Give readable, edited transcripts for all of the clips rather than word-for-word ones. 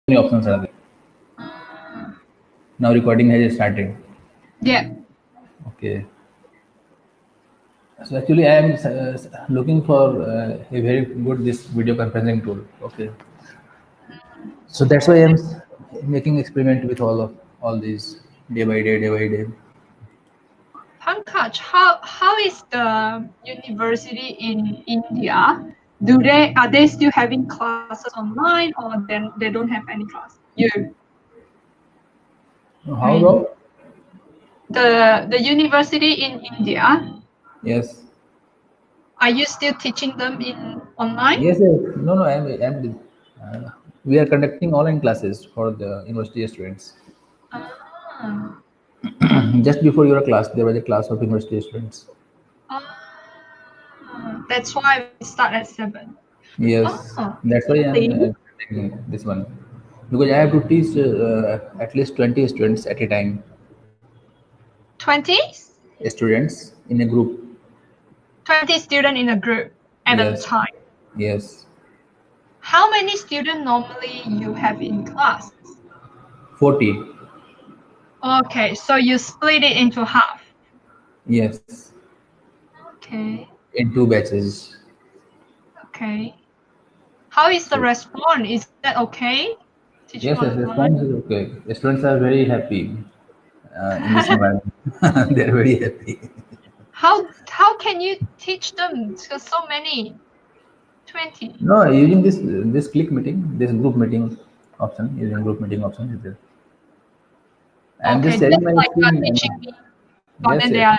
many options are there. Now recording has started. Yeah. Okay. So actually, I am looking for a very good this video conferencing tool. Okay. So that's why I'm making experiment with all these day by day. Pankaj, how is the university in India? Are they still having classes online, or then they don't have any class? I How mean, about? the university in India, Yes. are you still teaching them in online? Yes, yes. No, no. We are conducting online classes for the university students. Ah, Just before your class, there was a class of university students. that's why we start at 7. Yes, Oh, that's why I'm really? taking this one because I have to teach at least 20 students at a time. 20? Students in a group. 20 students in a group at a Yes, time. yes, How many students normally you have in class? 40. Okay, so you split it into half. Yes, Okay, in two batches. okay. How is the So response? Is that okay? Teaching yes, yes, online? response is okay. Students are very happy in this environment. They are very happy. How can you teach them? Because so many, 20. No, using this click meeting, this group meeting option, using group meeting option is there. I'm Okay, just sharing just my like you're screen. teaching me, but Yes, then yes. there are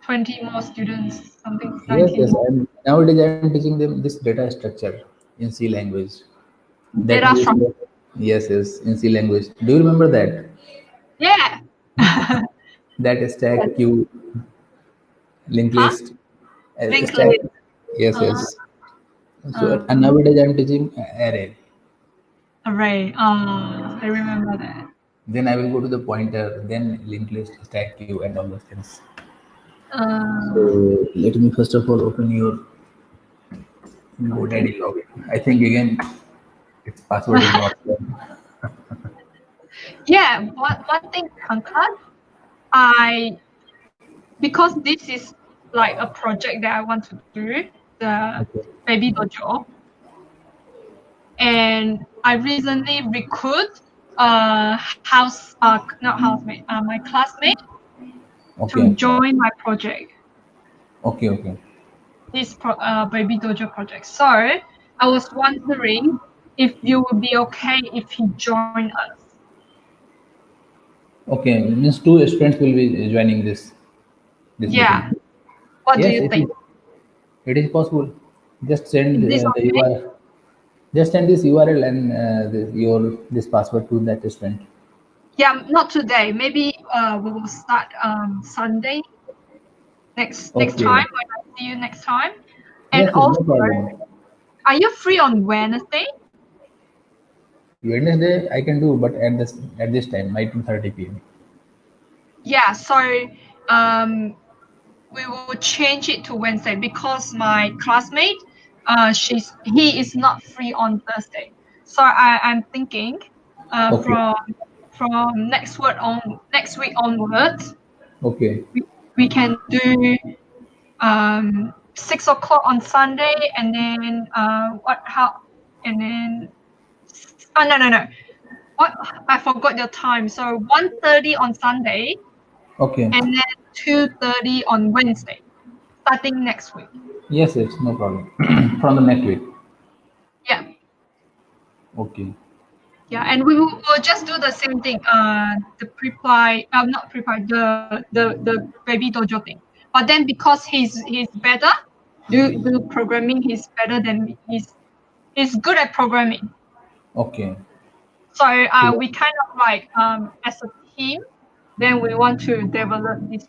20 more students, something Yes, 19 yes. more. Nowadays I'm teaching them this data structure in C language. That Data is, structure. yes, yes, in C language. Do you remember that? Yeah. That stack, queue, linked Huh? list, Link stack. list. Yes, Uh, yes. So and uh, nowadays I'm teaching array. array. I remember that. Then I will go to the pointer, then linked list, stack, queue, and all those things. Uh, So let me first of all open your okay. GoDaddy login. I think again its password is not there. Yeah, one thing, Pankaj, I because this is like a project that I want to do, the Okay. baby dojo, and I recently recruit house not housemate, my classmate to Okay. join my project, Okay. Okay. this baby dojo project. So I was wondering if you would be okay if he join us. Okay, means two students will be joining this meeting. Yeah. What do Yes, you think? it is possible. Just send Is this the okay? URL. Just send this URL and your this password to that student. Yeah, not today. Maybe we will start Sunday next time Okay. when I see you next time. And Yes, yes, no also, problem. are you free on Wednesday? Wednesday I can do, but at this time, 19:30 p.m. Yeah, so um we will change it to Wednesday because my classmate he is not free on Thursday. So I'm thinking uh Okay. from next week onwards Okay. we, we can do 6 o'clock on Sunday, and then and then no, what, I forgot your time. So 1:30 on Sunday, Okay. and then 2:30 on Wednesday, starting next week. Yes, yes, no problem. From the next week. Yeah, Okay. yeah, and we'll just do the same thing. The preply, not preply, the baby dojo thing. But then because he's better, do programming. He's better than me. He's good at programming. Okay. So So, we kind of like as a team, then we want to develop this.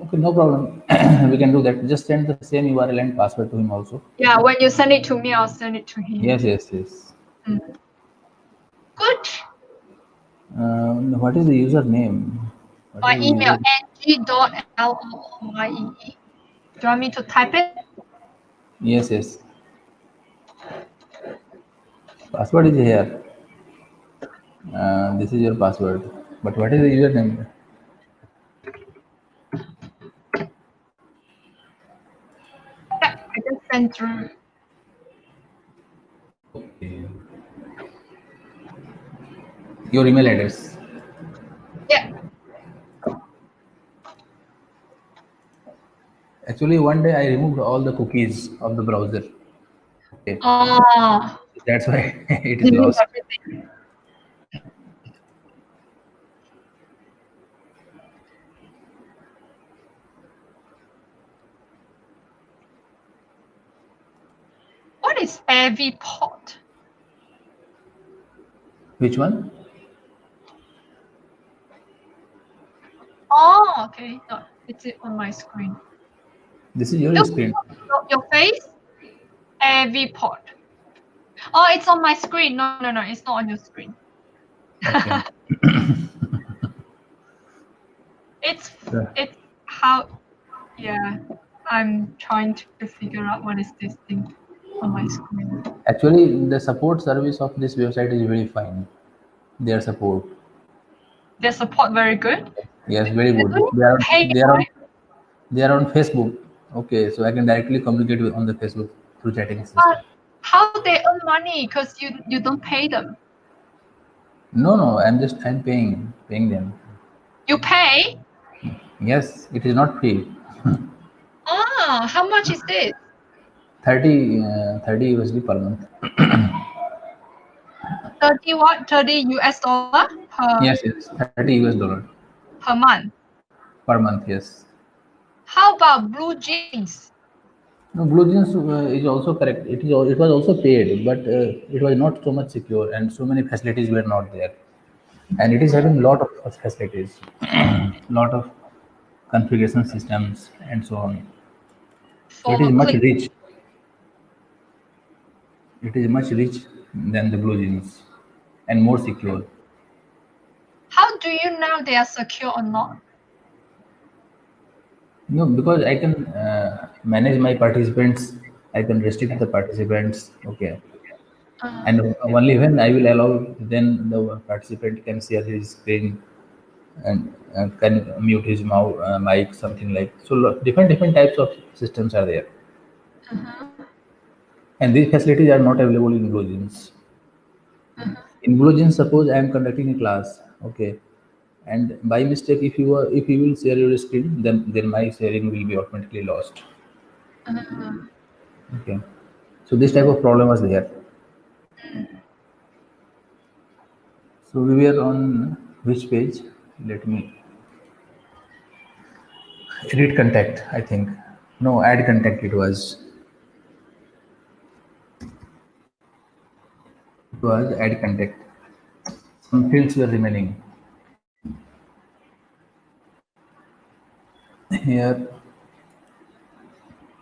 okay, no problem. We can do that. Just send the same URL and password to him also. Yeah, when you send it to me, I'll send it to him. Yes, yes, yes. Mm. Good. What is the username? What My is the email user? ng.looyee. Do you want me to type it? Yes, yes. Password is here. This is your password. But what is the username? Yeah, I just sent through. Okay. Your email address. Yeah. Actually, one day I removed all the cookies of the browser. Okay. Oh, That's why it is delete lost. everything. What is AV port? Which one? Oh, okay. No, it's it on my screen. This is your Look, screen. your face. AV port. Oh, it's on my screen. No, no, no. It's not on your screen. Okay. It's Yeah. it's how. Yeah, I'm trying to figure out what is this thing on my screen. Actually, the support service of this website is very fine. Their support, Their support very good. yes, very They good. don't need to pay, right? They are on Facebook. Okay, so I can directly communicate with on the Facebook through chatting But system. how they earn money? Because you don't pay them. No, no, I'm paying them. You pay? Yes, it is not free. Ah, how much is this? 30 USD per month. 30 what? 30 US dollar Yes, 30 US dollar per month. per month. Yes. How about blue jeans? No, Blue Jeans is also correct. It was also paid, but it was not so much secure, and so many facilities were not there. And it is having lot of facilities, lot of configuration systems, and so on. So it is For much click. rich. It is much rich than the Blue Jeans, and more secure. How do you know they are secure or not? No, because I can manage my participants. I can restrict the participants. Okay, Uh, and only when I will allow, then the participant can share his screen and can mute his mic, something like. So different types of systems are there, uh-huh, and these facilities are not available in Blue Jeans. uh-huh, In Blue Jeans, suppose I am conducting a class, okay, and by mistake, if you will share your screen, then my sharing will be automatically lost. uh-huh. Okay, so this type of problem was there. So we were on which page? Let me edit contact. I think no, add contact. It was add contact. Some fields were remaining here.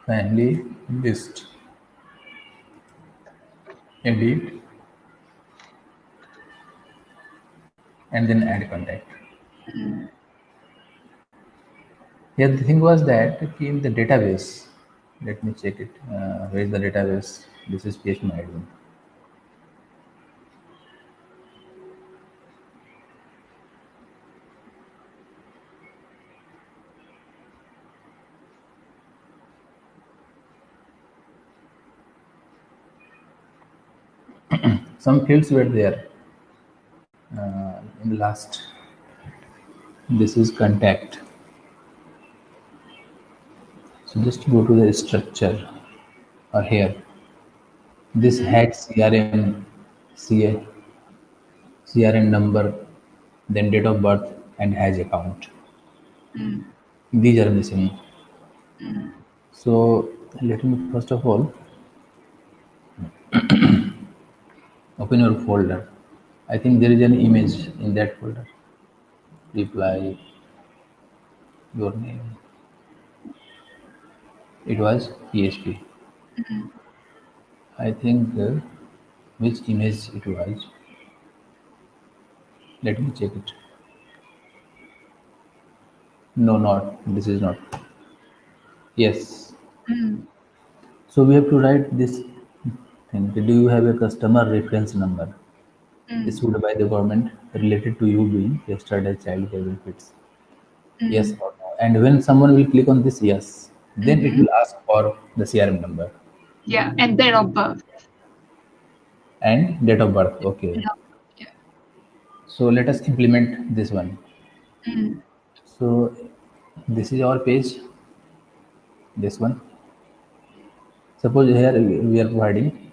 Family list, edit, and then add contact. Here the thing was that in the database, let me check it. Where is the database? This is PHP admin. Some fields were there in the last. This is contact. So just go to the structure or here. This Mm-hmm. had CRN number, then date of birth and has account. Mm, These are missing. mm, So let me first of all open your folder. I think there is an image in that folder. Reply your name. It was PHP. mm. I think which image it was. Let me check it. No, not this is not. Yes. Mm, So we have to write this thing. Do you have a customer reference number mm, issued by the government? related to you being registered as child care benefits. Yes Mm. or no. And when someone will click on this yes, then it Mm-hmm. will ask for the CRM number Yeah, and date of birth. and date of birth. Okay. Date of- Yeah. So let us implement this one. Mm. So this is our page, this one. Suppose here we are providing.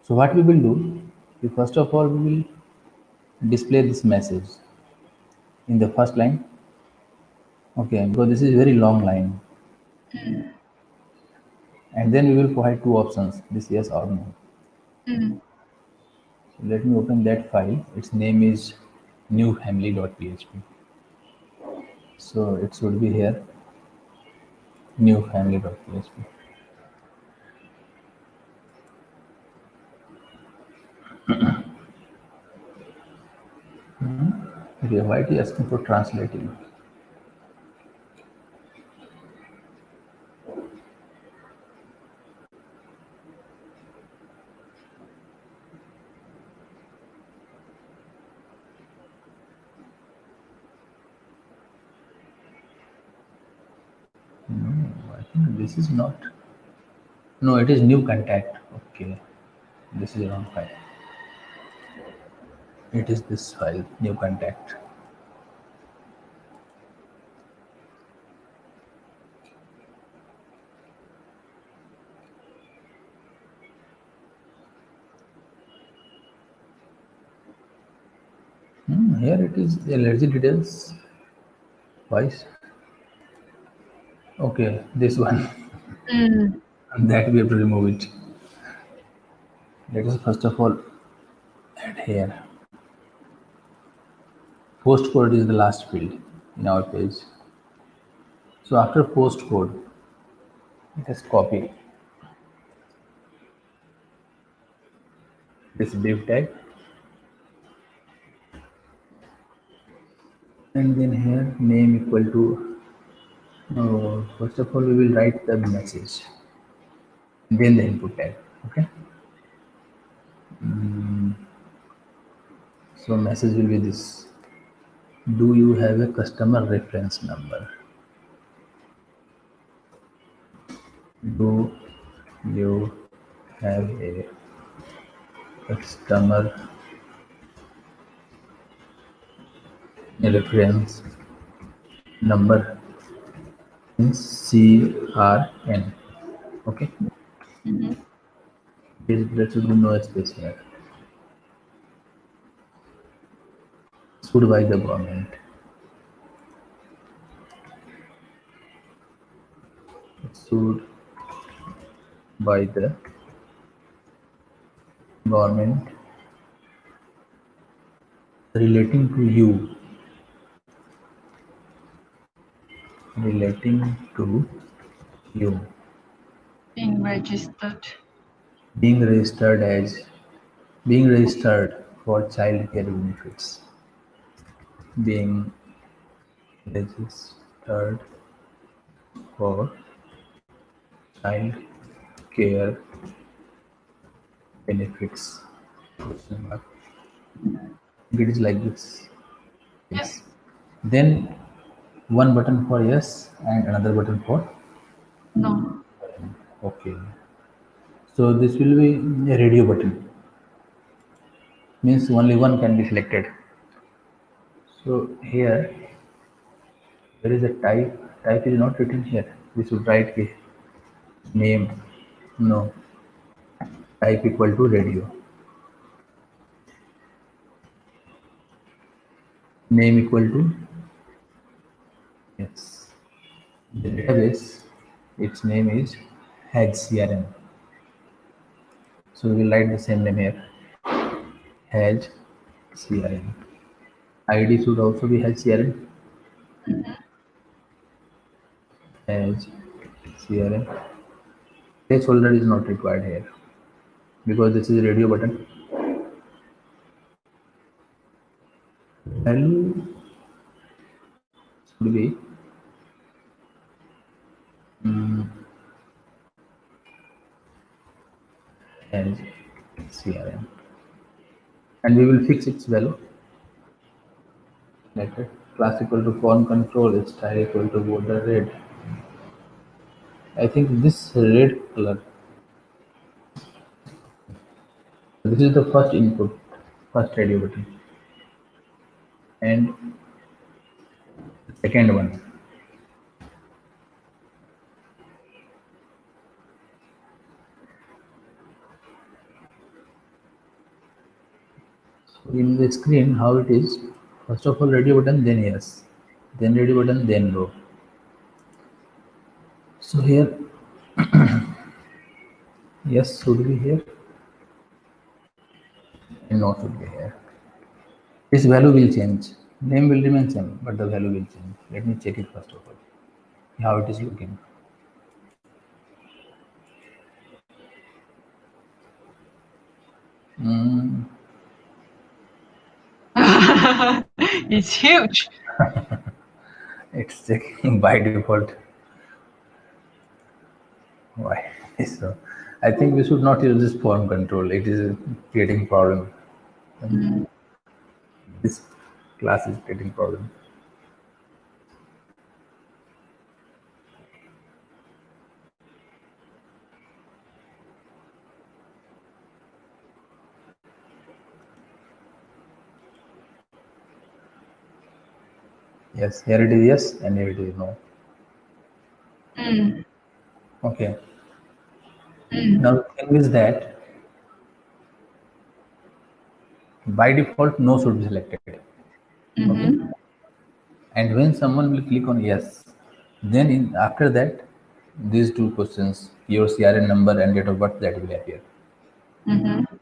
So what we will do, first of all we will display this message in the first line. Okay, because this is very long line. Mm. And then we will provide two options, this yes or no. Mm. So let me open that file. Its name is newfamily.php. So it should be here, newfamily.php. Okay, why it is asking for translating? I think this is not. No, it is new contact. Okay, this is wrong file. It is this file, new contact. Here it is allergy details. Twice. Okay, this one. Mm. That we have to remove it. Let us first of all add here. Postcode is the last field in our page. So after postcode, let us copy this div tag, and then here name equal to, first of all we will write the message, then the input tag. Okay, so message will be this: do you have a customer reference number? Do you have a customer reference number? CRN. Okay, Mm-hmm. there should be no space here. Issued by the government. Issued by the government relating to you. Relating to you. Being registered. Being registered as, being registered for child care benefits. Being registered for child care benefits. Question mark. It is like this. Yep. Yes. Then one button for yes and another button for No. okay. So this will be a radio button. Means only one can be selected. So here there is a type. Type is not written here. We should write the name. No. Type equal to radio. Name equal to yes. The database. Its name is Hedge CRM. So we will write the same name here. Hedge CRM. ID should also be Hedge CRM. Hedge CRM. Placeholder is not required here because this is a radio button. Value should be as CRM, and we will fix its value. Letter class equal to font control, style equal to border red. I think this red color. This is the first input, first radio button, and the second one. So in the screen, how it is? First of all, radio button, then yes, then radio button, then no. So here, yes should be here, and no should be here. This value will change. Name will remain same, but the value will change. Let me check it first of all. How it is looking. Mm, It's huge. it's checking by default. Why? So I think we should not use this form control. It is creating problem. Mm. This class is creating problem. Yes, here it is yes, and here it is no. Mm. Okay. Mm. Now the thing is that by default no should be selected. Okay. Mm-hmm. And when someone will click on yes, then in after that these two questions, your CRN number and date of birth, that will appear. Mm-hmm.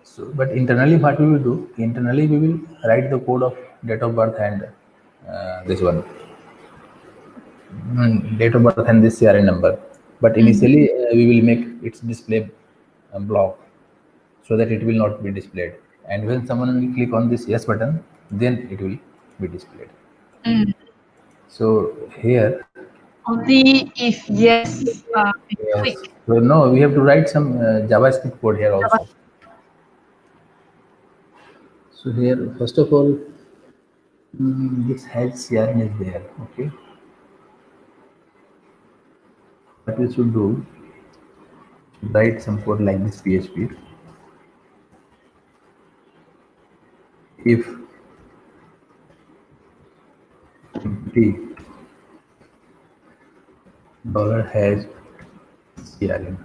So, but internally, what we will do? Internally, we will write the code of date of birth and this one, date of birth and this CRN number. But Mm. initially, we will make its display block so that it will not be displayed. And when someone will click on this yes button, then it will be displayed. Mm. So here, Only if yes, I yes. click. So no, we have to write some JavaScript code here also. So here, first of all, this has CRN is there. Okay, what we should do? Write some code like this PHP. If empty dollar has CRN,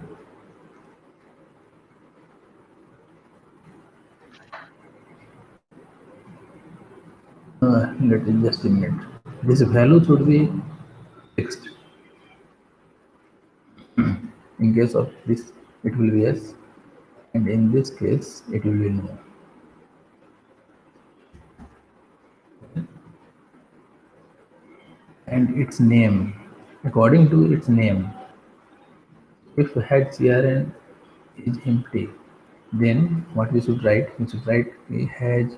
let it just a minute. This value should be fixed. In case of this, it will be yes, and in this case, it will be no. And its name, according to its name, if head CRN is empty, then what we should write? We should write we has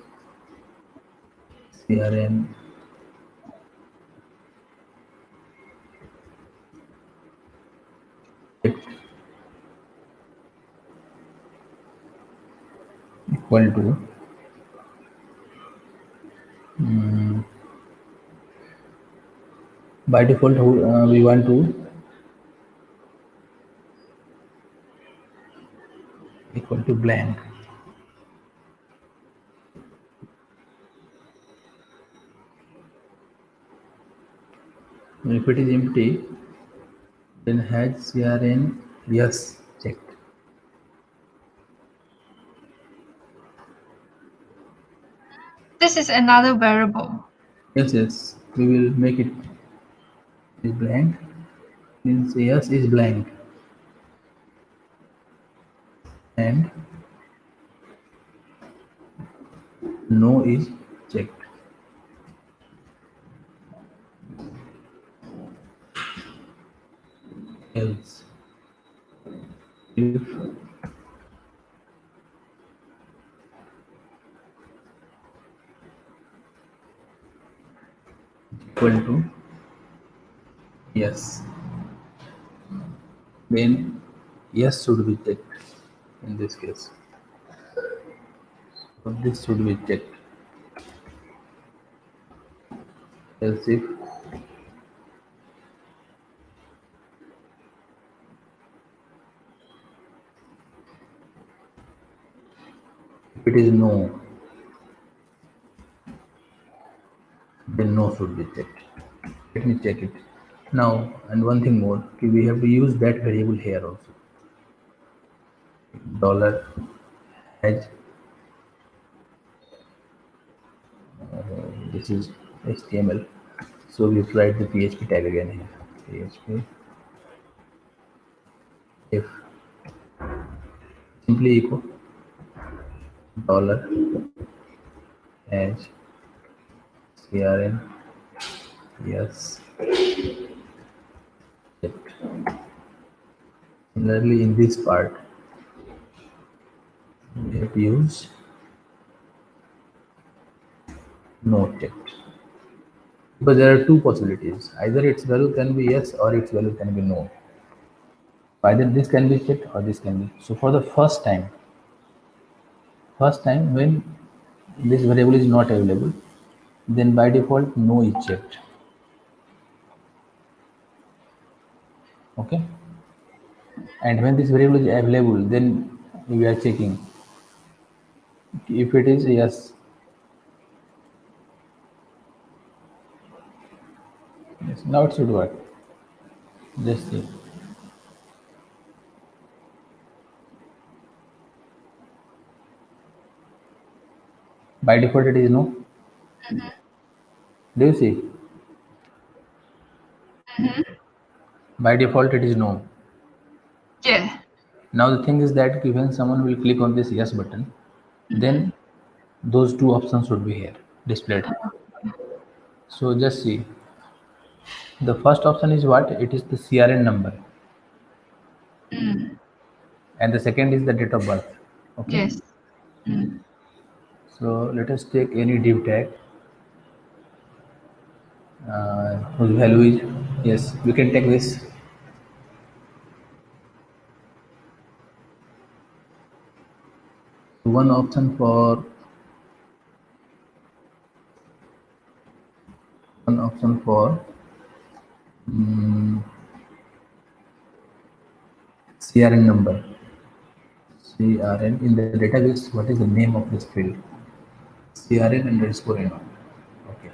CRN equal to by default we want to equal to blank. If it is empty, then has CRN yes checked. This is another variable. Yes, yes, we will make it is blank. Means yes is blank and no is checked. Else, if equal to yes, then yes should be checked in this case. So this should be checked. else if it is no, then no should be checked. Let me check it now. And one thing more, okay, we have to use that variable here also. Dollar hedge. This is HTML. So we write the PHP tag again here. PHP if simply echo dollar hedge CRN yes. Similarly, in this part, we have to use no checked because there are two possibilities. Either its value can be yes or its value can be no. Either this can be checked or this can be. So for the first time when this variable is not available, then by default no is checked. Okay. And when this variable is available, then we are checking if it is yes. Yes, now it should work. Just see. By default, it is no. Do you see? Mm-hmm. By default, it is no. Yeah. Now the thing is that when someone will click on this yes button, Mm-hmm. then those two options should be here displayed. So just see. The first option is what? It is the CRN number, Mm. and the second is the date of birth. Okay. Yes. Mm. So let us take any div tag whose value is yes. We can take this. One option for one option for CRN number. CRN in the database. What is the name of this field? CRN underscore NO. Okay.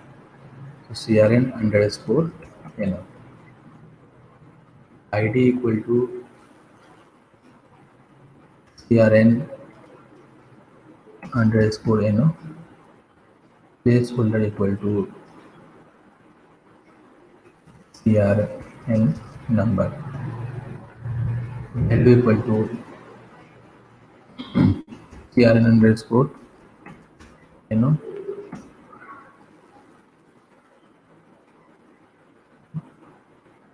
So CRN underscore NO. ID equal to CRN underscore NO. Placeholder equal to CRN number. Value equal to CRN underscore NO.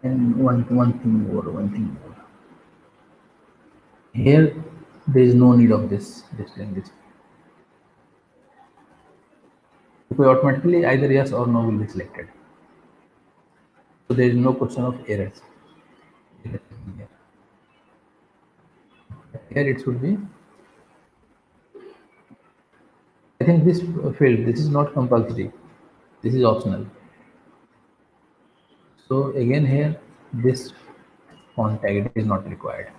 And one thing more. Here there is no need of this language. Because automatically either yes or no will be selected. So there is no question of errors. Here it should be. I think this field, this is not compulsory. This is optional. So again here, this font tag is not required.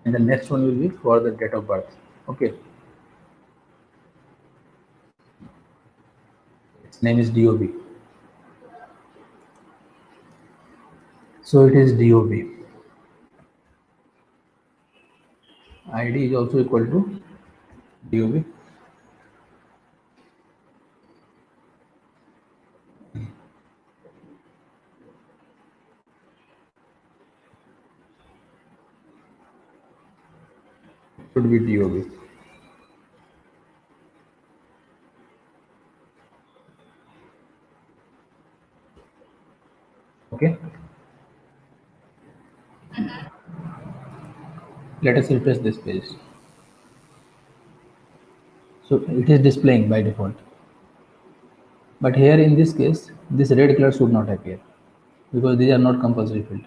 And the next one will be for the date of birth. Okay. Its name is DOB. So it is DOB. ID is also equal to DOB. Should be DOB. Okay. Let us refresh this page. So it is displaying by default. But here in this case, this red color should not appear because these are not compulsory field.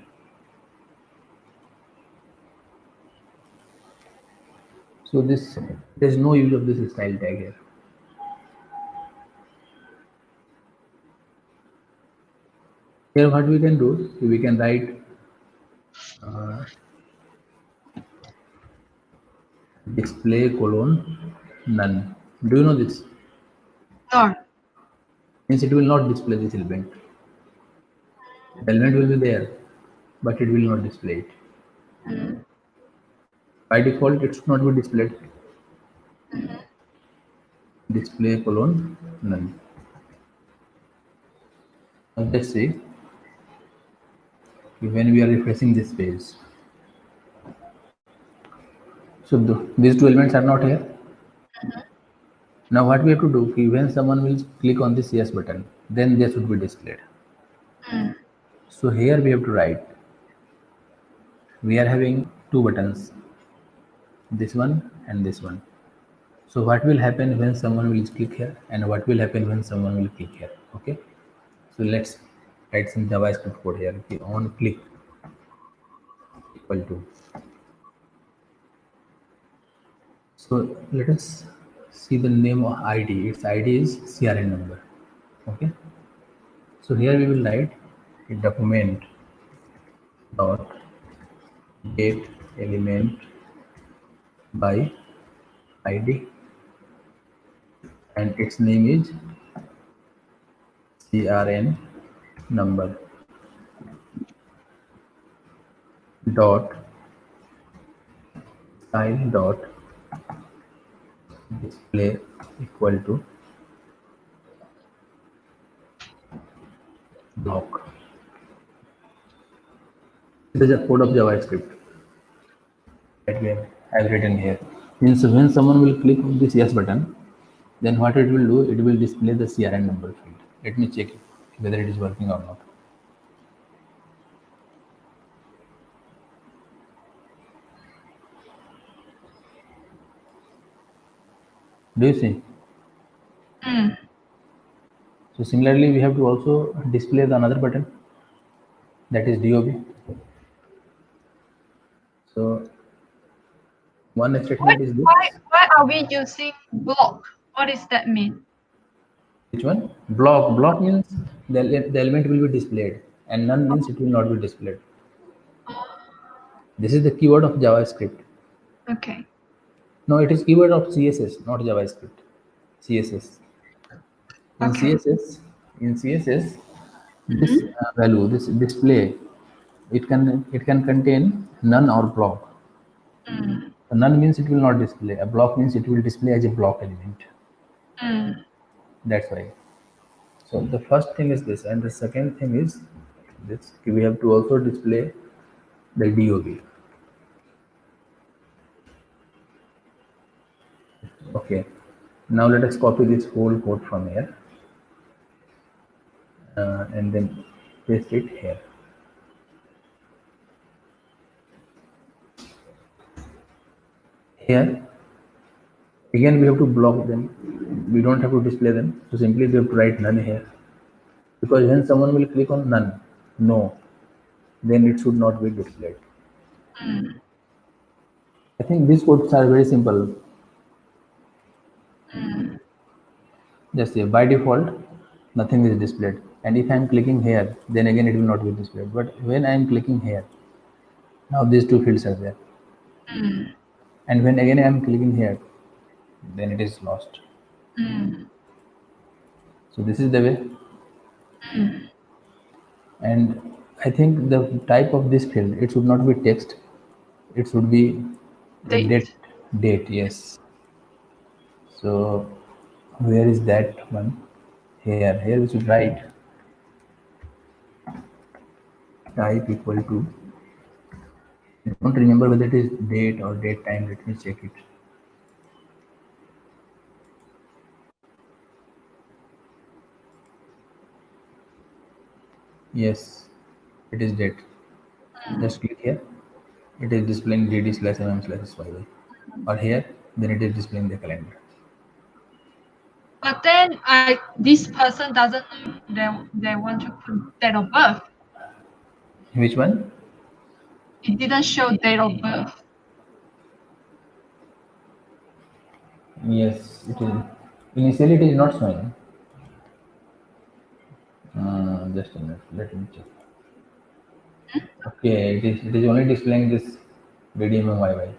So this there is no use of this style tag here. Here what we can do, we can write uh, display colon none. Do you know this? No. Means it will not display this element. The element will be there, but it will not display it. Mm. By default, it should not be displayed. Mhm. Display colon none. Now let's see when we are refreshing this page. So these two elements are not here. Now what we have to do, when someone will click on this yes button, then they should be displayed. Mm. So here we have to write, we are having two buttons, this one and this one. So what will happen when someone will click here and what will happen when someone will click here? Okay. So let's write some JavaScript code here. Okay, on click equal to. So let us see the name of ID. Its ID is CRN number. Okay. So here we will write a document dot get element by ID and its name is CRN number dot style dot display equal to block. This is a code of JavaScript that we have written here. Means when someone will click on this yes button, then what it will do, it will display the CRN number field. Let me check whether it is working or not. Do you see? Mm. So similarly, we have to also display the another button, that is DOB. So one Why, statement is this. why are we using block? What does that mean? Which one? Block. Block means the element will be displayed, and none means it will not be displayed. This is the keyword of JavaScript. Okay. No, it is keyword of CSS, not JavaScript. CSS. In Okay. CSS, in CSS, this Mm-hmm. value, this display, it can contain none or block. Mm. So none means it will not display. A block means it will display as a block element. Mm. That's why. So the first thing is this, and the second thing is this. We have to also display the DOB. Okay. Now let us copy this whole code from here and then paste it here. Here again we have to block them. We don't have to display them. So simply we have to write none here. Because when someone will click on none, no, then it should not be displayed. Mm. I think these codes are very simple. Mm. Just here by default, nothing is displayed. And if I am clicking here, then again it will not be displayed. But when I am clicking here, now these two fields are there. Mm. And when again I am clicking here, then it is lost. Mm. So this is the way. Mm. And I think the type of this field, it should not be text. It should be a date. Date. Date, yes. So where is that one? Here we should write type equal to. I don't remember whether it is date or date time. Let me check it. Yes, it is date. Mm. Just click here. It is displaying dd slash mm slash syy. Or here, then it is displaying the calendar. But then this person doesn't know they want to put date of birth. Which one? It didn't show date of birth. Yes, it is. Initially, it is not showing. Just a minute. Let me check. Okay, it is only displaying this BDM and YY.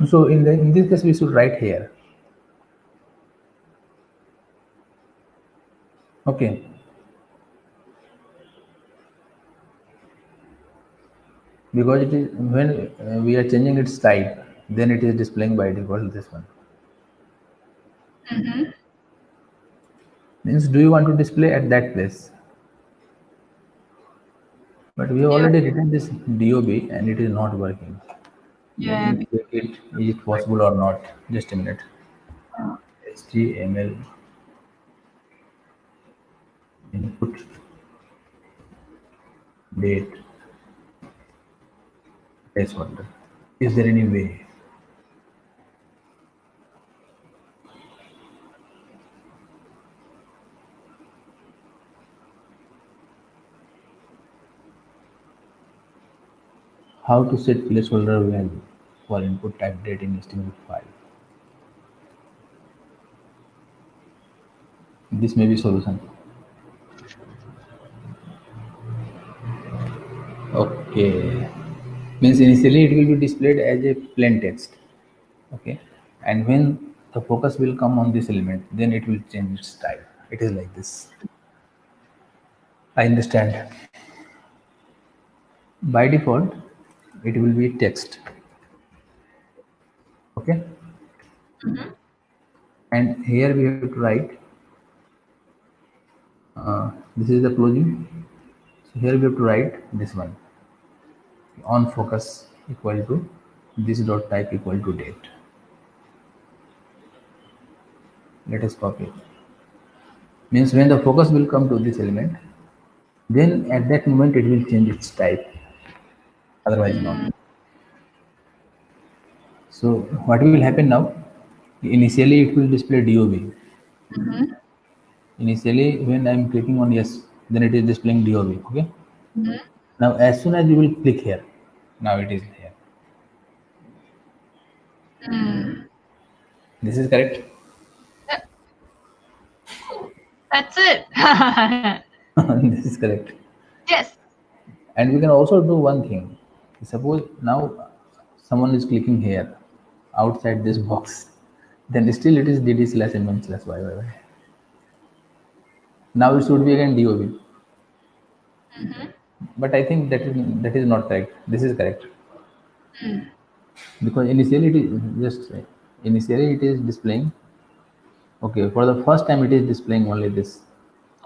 So in this case, we should write here. Okay, because it is when we are changing its type, then it is displaying by default this one. Mm-hmm. Means, do you want to display at that place? But we have Yeah, already written this DOB and it is not working. Let yeah. me check it. Is it possible or not? Just a minute. Uh, HTML input date placeholder. Is there any way? How to set placeholder value for input type date in HTML file? This may be solution. Okay. Means initially it will be displayed as a plain text. Okay. And when the focus will come on this element, then it will change its type. It is like this. I understand. By default, it will be text. Okay. mhm. And here we have to write this is the closing. So here we have to write this one on focus equal to this dot type equal to date. Let us copy it. Means when the focus will come to this element, then at that moment it will change its type, otherwise not. Mm, So what will happen now? Initially it will display DOB. mhm, Initially when I am clicking on yes, then it is displaying DOB. Okay. mhm. Now as soon as you will click here, now it is here. Mm. This is correct. That- That's it. This is correct. Yes. And we can also do one thing. Suppose now someone is clicking here outside this box, then still it is dd slash mm slash yy. Now it should be again dob. Mm-hmm. But I think that is not correct. This is correct Mm. because initially it is just initially it is displaying. Okay, for the first time it is displaying only this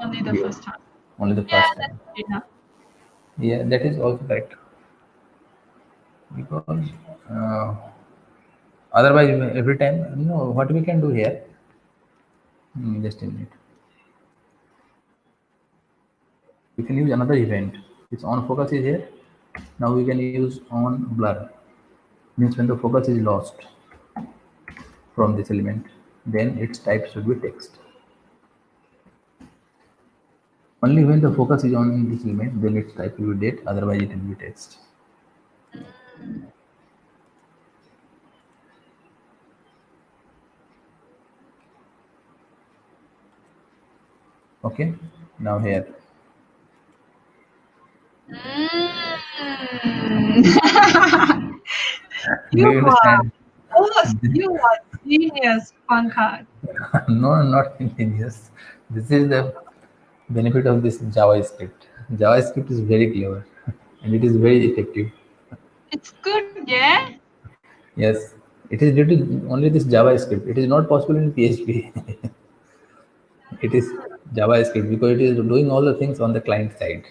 Only the dob, first time. only the Yeah, first that's time. good enough. Yeah, that is also correct because uh, otherwise every time what we can do here. Just a minute. We can use another event. Its on focus is here. Now we can use on blur. Means when the focus is lost from this element, then its type should be text. Only when the focus is on this element, then its type will be date. Otherwise, it will be text. Mm. Okay. Now here, Mm. do You you are understand? you are genius, Pankaj. No, not ingenious. This is the benefit of this JavaScript. JavaScript is very clever and it is very effective. It's good, yeah. Yes, it is due to only this JavaScript. It is not possible in PHP. It is JavaScript because it is doing all the things on the client side.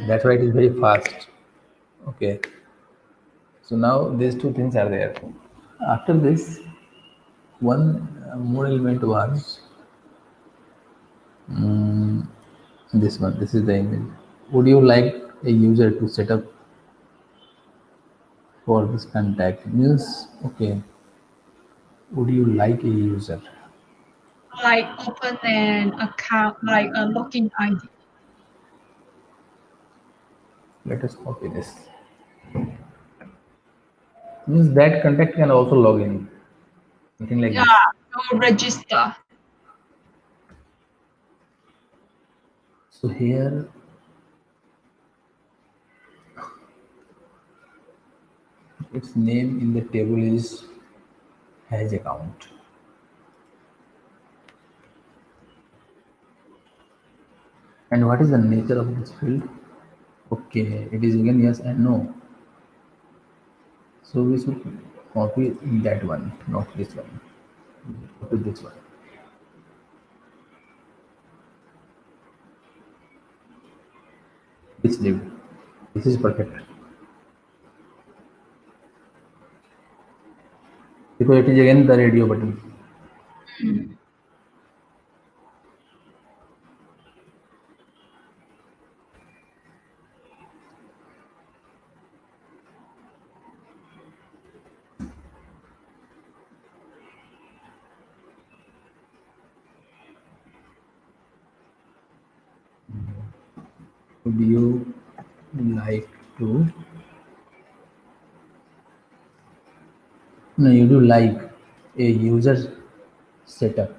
That's why it is very fast. Okay. So now these two things are there. After this, one more element was this one. This is the image. Would you like a user to set up for this contact? Means okay. Would you like a user? like open an account, like a login ID. Let us copy this. Means that contact can also log in. Something like Yeah, this. to register. So here its name in the table is has account. And what is the nature of this field? Okay, it is again yes and no. So we should copy that one, not this one. Copy this one. This lived. This is perfect. Because it is again the radio button. Would you like to? No, you do like a user setup.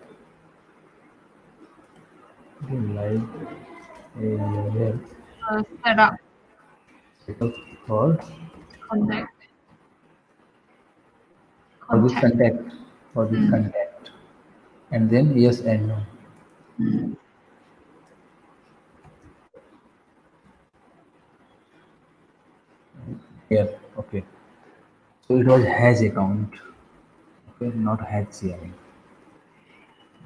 You like a user Setup, setup for connect, for this contact. contact for this Mm. contact, and then yes and no. Mm. Here, okay. So it was has account, okay, not has CRM.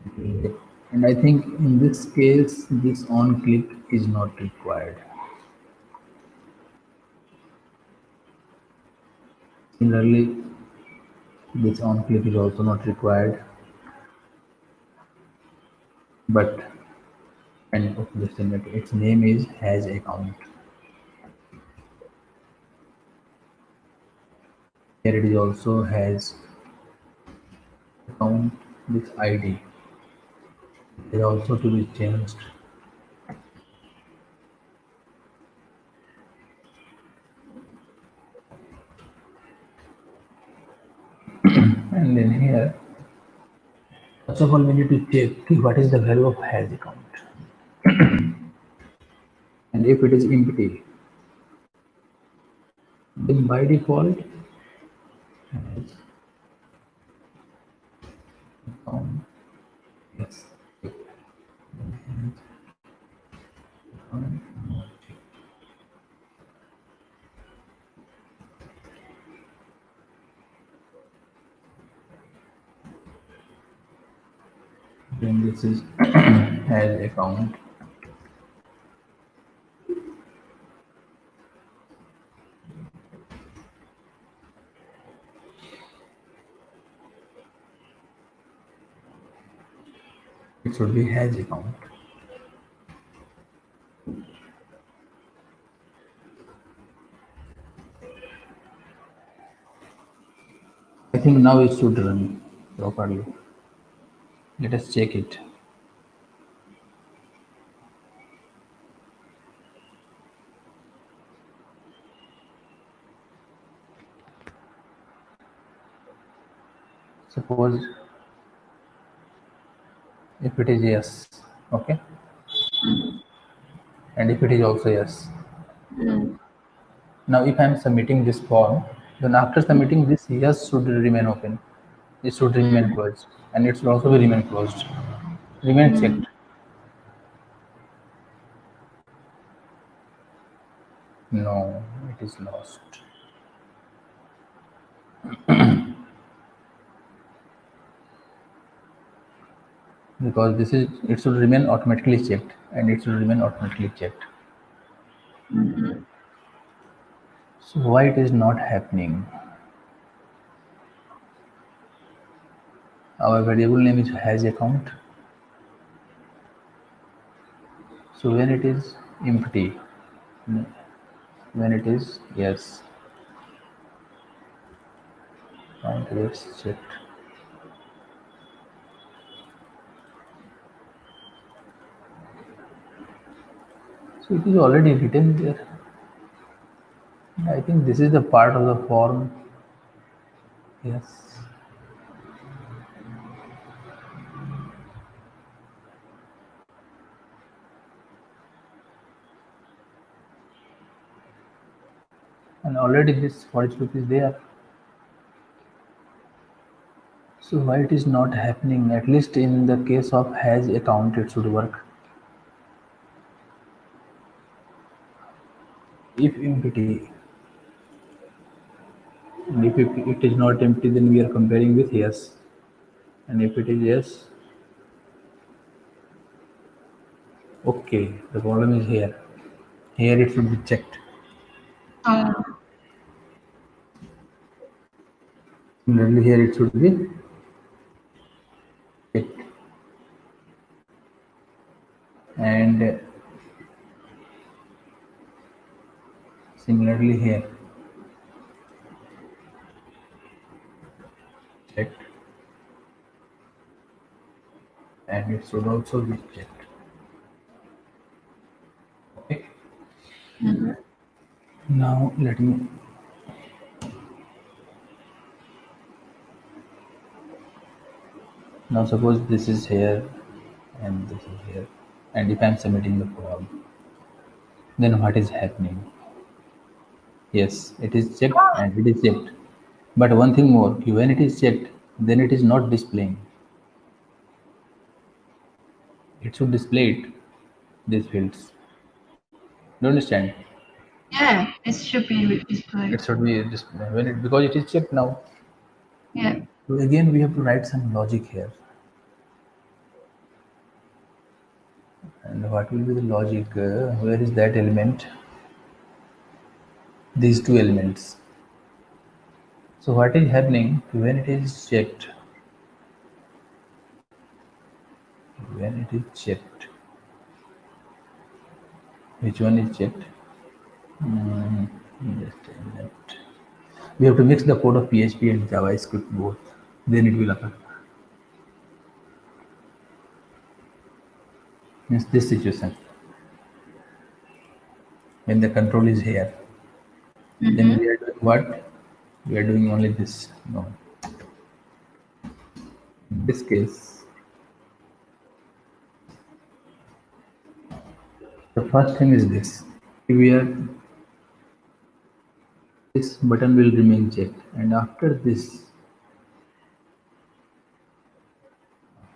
Okay. And I think in this case, this on click is not required. Similarly, this on click is also not required. But and okay, just a minute, its name is has account. Here it is also has account with ID. It is also to be changed. And then here, first of all, we need to check what is the value of has account. And if it is empty, then by default, account, yes, then this is has account. It should be has account. I think now it should run properly. Let us check it. Suppose if it is yes, okay, Mm. and if it is also yes. Mm. Now, if I am submitting this form, then after submitting this, yes should remain open. It should remain closed, and it should also be remain closed. Remain Mm. checked. No, it is lost because this is it should remain automatically checked, and it should remain automatically checked. Mm. So why it is not happening? Our variable name is has account. So when it is empty, when it is yes, count gets checked. So it is already written there. I think this is the part of the form. Yes. And already this for each loop is there. So why it is not happening? At least in the case of has account, it should work. If empty, and if it is not empty, then we are comparing with yes. And if it is yes, okay. The problem is here. Here it should be checked. Oh, Similarly, here it should be checked. And similarly here, checked. And it should also be checked. Okay. mhm. Now let me. Now suppose this is here and this is here, and if I am submitting the form, then what is happening? Yes, it is checked and it is checked. But one thing more, when it is checked, then it is not displaying. It should display it, these fields. Do you understand? Yeah, it should be It displayed. should be display when it because it is checked now. Yeah. So again, we have to write some logic here. And what will be the logic? Where is that element? These two elements. So what is happening when it is checked? When it is checked, which one is checked? Mm, just a minute. We have to mix the code of PHP and JavaScript both. Then it will occur. Means this situation when the control is here, then Mm-hmm. we are doing what? We are doing only this. No. In this case, the first thing is this. We are this button will remain checked, and after this,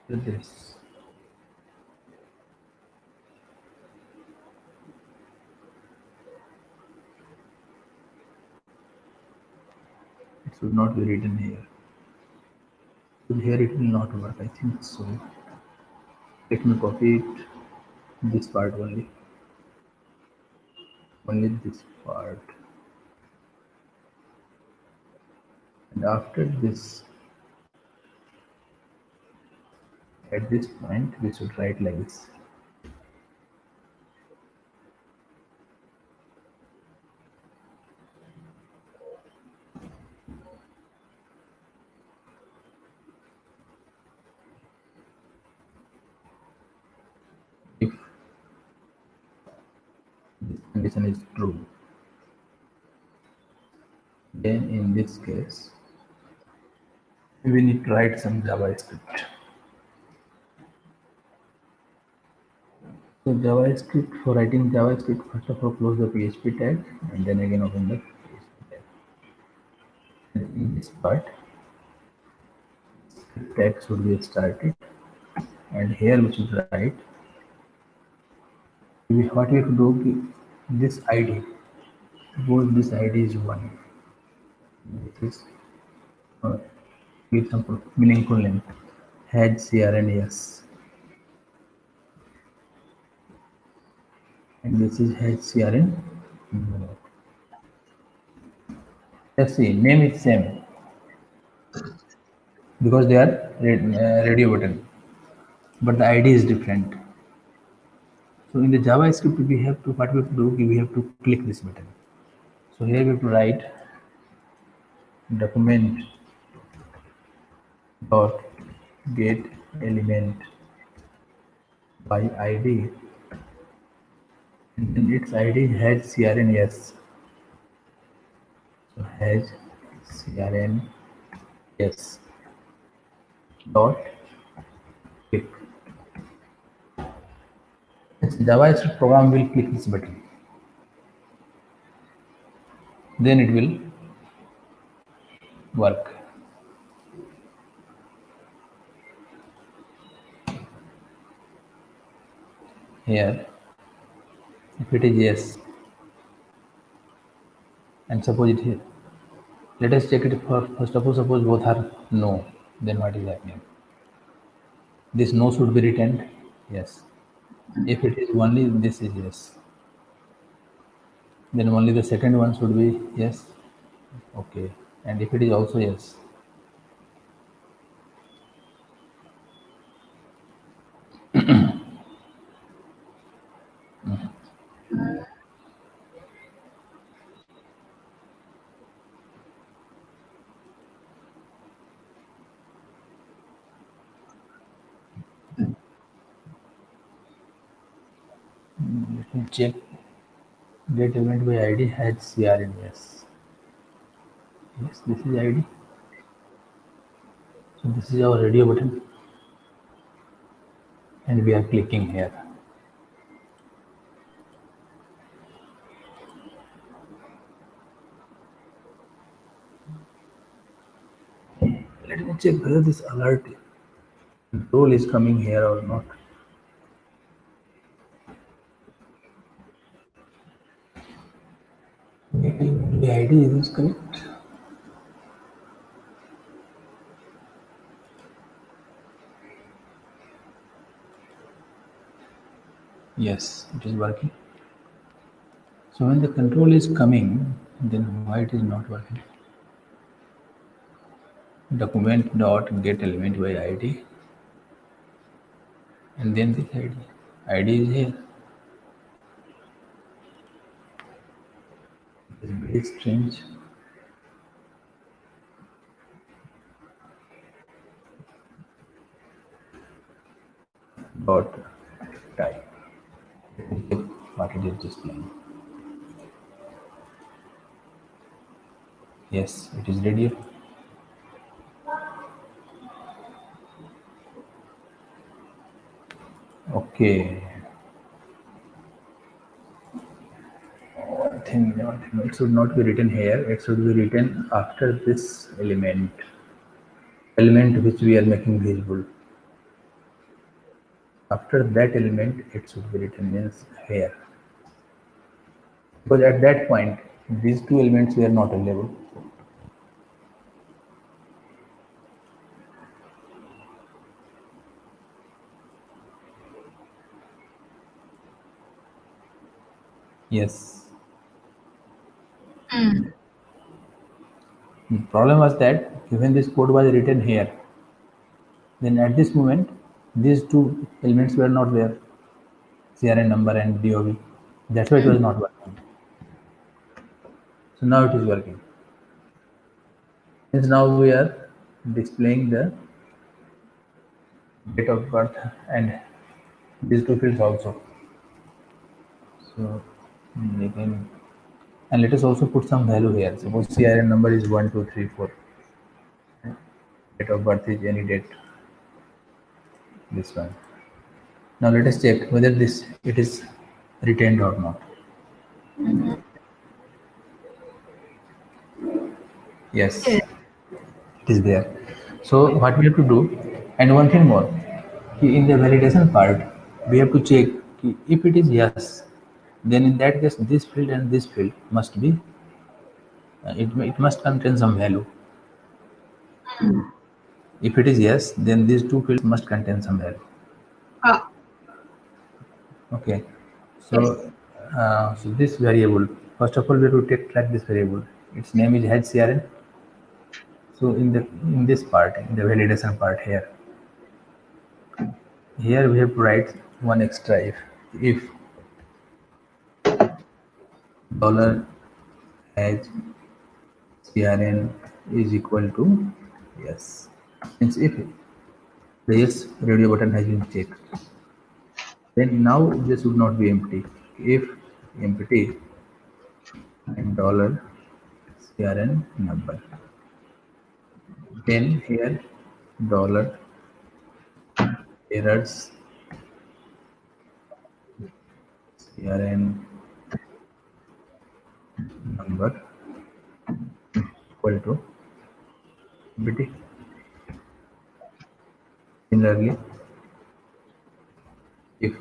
it should not be written here. So here it will not work. I think so. Let me copy it. This part only this part, and after this, at this point, we should write like this. If this condition is true, then in this case, we need to write some JavaScript. So JavaScript, for writing JavaScript, first of all close the PHP tag and then again open the PHP tag. And in this part, script tag should be started, and here we should write what we have to do. This ID, suppose this ID is 1. This is uh, give some meaningful name. Has CRNS, and this is HCRN. Let's see, name is same because they are radio button, but the ID is different. So in the JavaScript, we have to what we have to do, we have to click this button. So here we have to write document dot get element by ID and then its ID has CRN yes. So has CRN yes dot click. Its JavaScript program will click this button. Then it will work. Here, if it is yes, and suppose it is, let us check it for first of all, suppose both are no, then what is happening? This no should be returned, yes. If it is only this is yes, then only the second one should be yes, okay. And if it is also yes, let me check. Get event by ID has CRN yes. Yes, this is ID. So this is our radio button, and we are clicking here. Let me check whether this alert control is coming here or not. The ID is correct. Yes, it is working. So when the control is coming, then why it is not working? Document dot get element by ID, and then this ID. ID is here. It is very strange. Dot type. What it is displaying. Yes, it is radio. Okay. One thing, it should not be written here. It should be written after this element which we are making visible. After that element, it should be written means here. Because at that point, these two elements were not available. Yes. The problem was that when this code was written here, then at this moment, these two elements were not there, CRN number and DOB. That's why it was not working. So now it is working. Since now we are displaying the date of birth and these two fields also. So we can, and let us also put some value here. Suppose CRN number is 1234. Date of birth is any date. This one. Now let us check whether this it is retained or not. Yes, Yes. it is there. So what we have to do, and one thing more, in the validation part, we have to check if it is yes, then in that case this field and this field must be, it must contain some value. If it is yes, then these two fields must contain some value. Ah, Okay. yes. So, so this variable, first of all, we have to take track this variable. Its name is HCRN. So in this part, in the validation part here we have to write one extra if dollar has CRN is equal to yes. Means if the yes radio button has been checked, then now this would not be empty. If empty and dollar CRN number. Then here dollar errors CRN number equal to empty. Similarly, if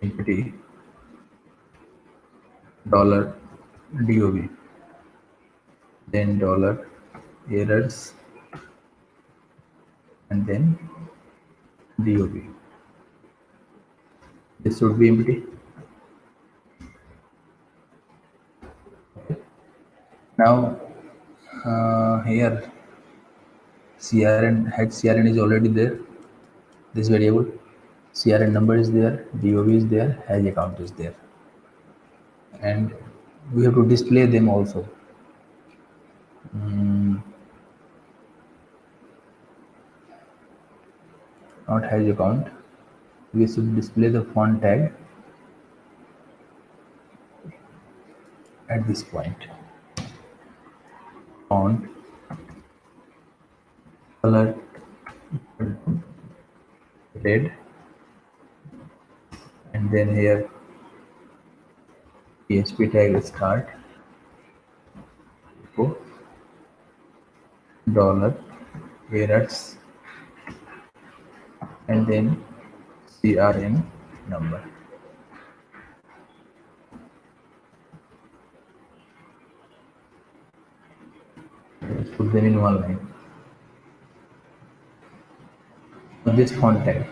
empty dollar DOB, then dollar errors and then DOB. This should be empty. Now here CRN head CRN is already there. This variable CRN number is there, DOB is there, hash account is there, and we have to display them also. Not hash account. We should display the font tag at this point. Font color red, and then here PHP tag start echo dollar errors and then CRN number. Put them in one line. So this font tag.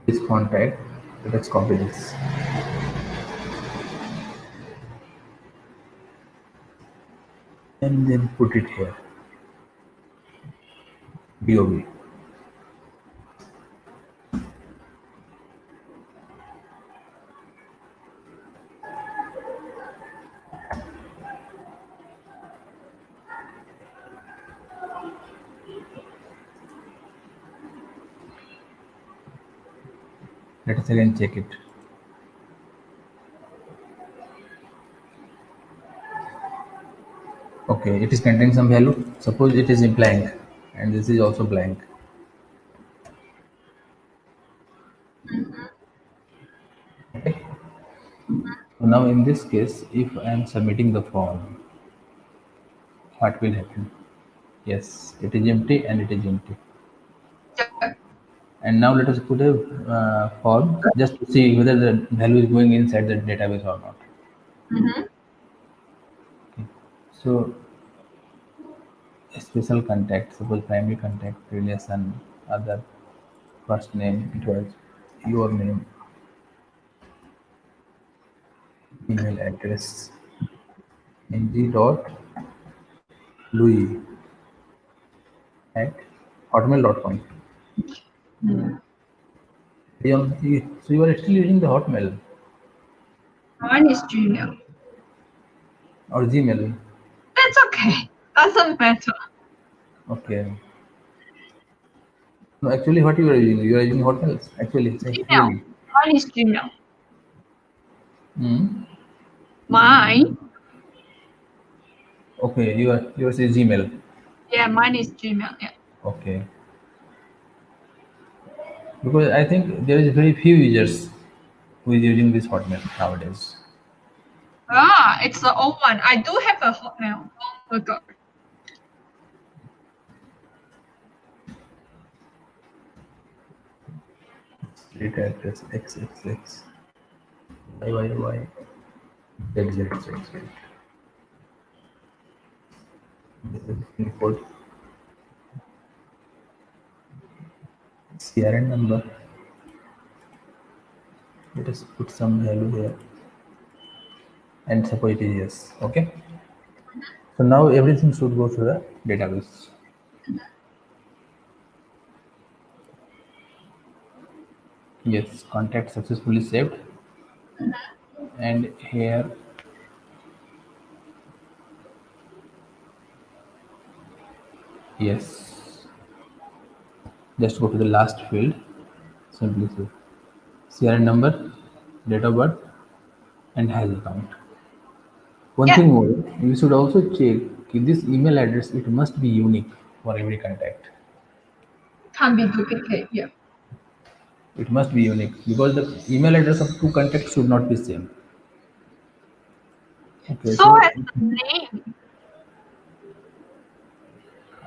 This font tag. Let's copy this. And then put it here. DOB. Let us again check it. Okay, it is containing some value. Suppose it is in blank, and this is also blank. Okay. So now in this case, if I am submitting the form, what will happen? Yes, it is empty and it is empty. Yeah. And now let us put a form just to see whether the value is going inside the database or not. Mm-hmm. Okay. So a special contact, suppose primary contact, relation, other, first name, it was your name, email address, ng.LooYee at hotmail.com. So you are still using the Hotmail Mine is Gmail. or Gmail. That's okay. Doesn't matter. Okay. No, actually, what you are using? You are using Hotmail. Actually, say Gmail. really. Mine is Gmail. Hmm. Mine. Okay, you are saying Gmail. Yeah, mine is Gmail. Yeah. Okay. Because I think there is very few users who is using this Hotmail nowadays. Ah, it's the old one. I do have a Hotmail long ago. Street address XXX YYY ZZZ. This is pin code. CRN number. Let us put some value here and suppose it is yes. Okay. So now everything should go to the database. Yes, contact successfully saved. And here Yes. Just go to the last field. Simply say CRN number, date of birth, and has account. One Yeah, thing more, you should also check if this email address it must be unique for every contact. can't be duplicate. Yeah. It must be unique because the email address of two contacts should not be same. Okay, So so as the name.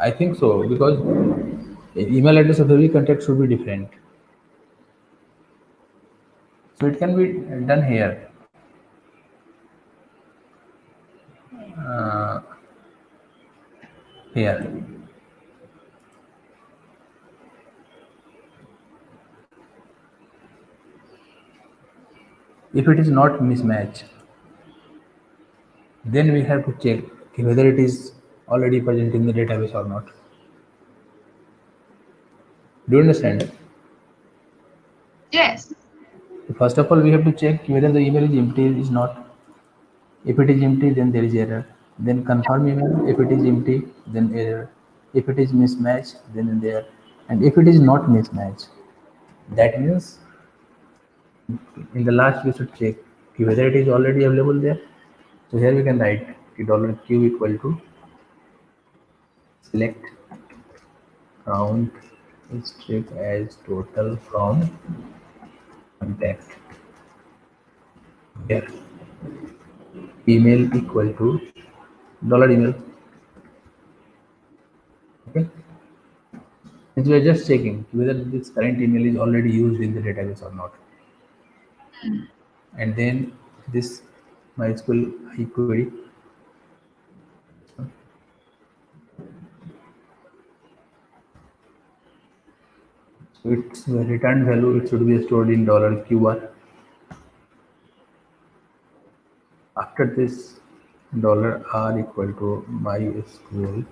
I think so because email address of every contact should be different. So it can be done here. Uh, Here, if it is not mismatch, then we have to check whether it is already present in the database or not. Do you understand? Yes. So first of all, we have to check whether the email is empty is not. If it is empty, then there is error. Then confirm email. If it is empty, then error. If it is mismatch, then there. And if it is not mismatch, that means in the last we should check whether it is already available there. So here we can write $q equal to select count strip as total from contact. Here email equal to dollar email. Okay. Since we are just checking whether this current email is already used in the database or not. And then this MySQL query. So its return value it should be stored in $QR. After this $R equal to MySQL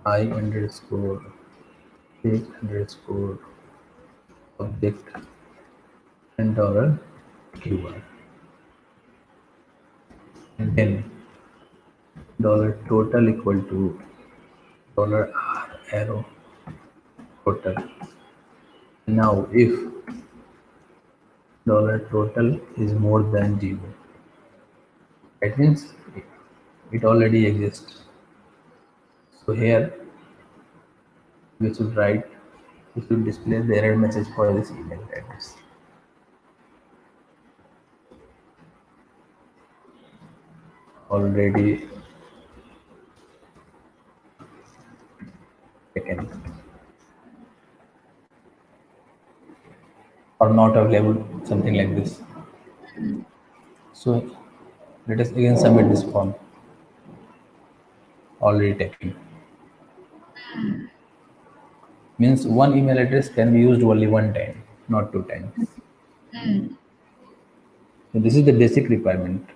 I underscore take underscore object and $QR. And then total equal to $R arrow total. Now if total is more than 0, that means it already exists. So here we should write, we should display the error message for this email address. Already taken or not available, something like this. So let us again submit this form. Already taken means one email address can be used only one time, not two times. Mm. So this is the basic requirement.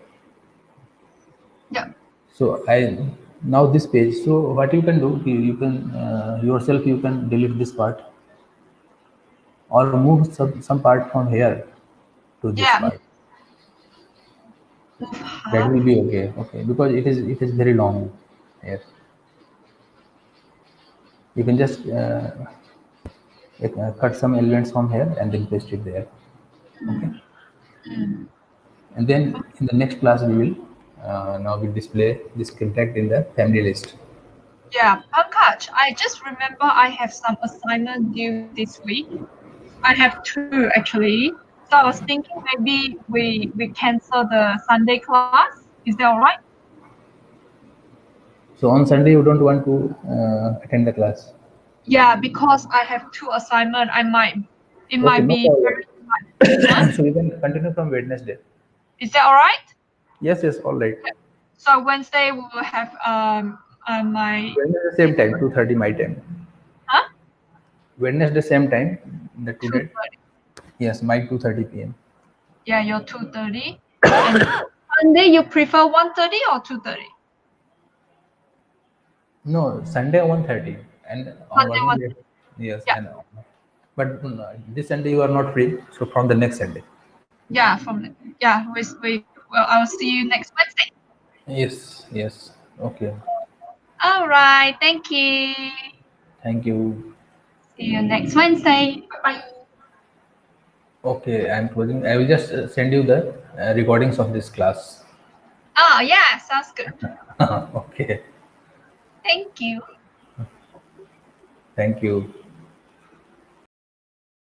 Yeah. So I now this page. So what you can do, you can yourself you can delete this part or move some part from here to this Yeah. part. Move That half. will be okay. Okay, because it is very long here. You can just cut some elements from here and then paste it there. Okay, Mm. and then in the next class we will now we display this contact in the family list. Yeah, Pankaj, I just remember I have some assignment due this week. I have two actually. So I was thinking maybe we cancel the Sunday class. Is that all right? So on Sunday you don't want to attend the class. Yeah, because I have two assignment. It Okay, might no be problem. very huh? So we can continue from Wednesday. Is that all right? Yes, yes, all right. So Wednesday we will have my Wednesday same time, 2:30 my time. huh? Wednesday same time, the Two today. thirty. Yes, my 2:30 p.m. Yeah, you're 2:30. And Sunday you prefer 1:30 or 2:30? No, Sunday 1:30 and on Sunday working 1. day. Yes, Yeah, and but this Sunday you are not free. So from the next Sunday. yeah. Yeah. We well, I'll see you next Wednesday. Yes, yes. Okay. All right. Thank you. Thank you. See you next Wednesday. Bye bye. Okay, I'm closing. I will just send you the recordings of this class. Oh, yeah. Sounds good. Okay. Thank you. Thank you.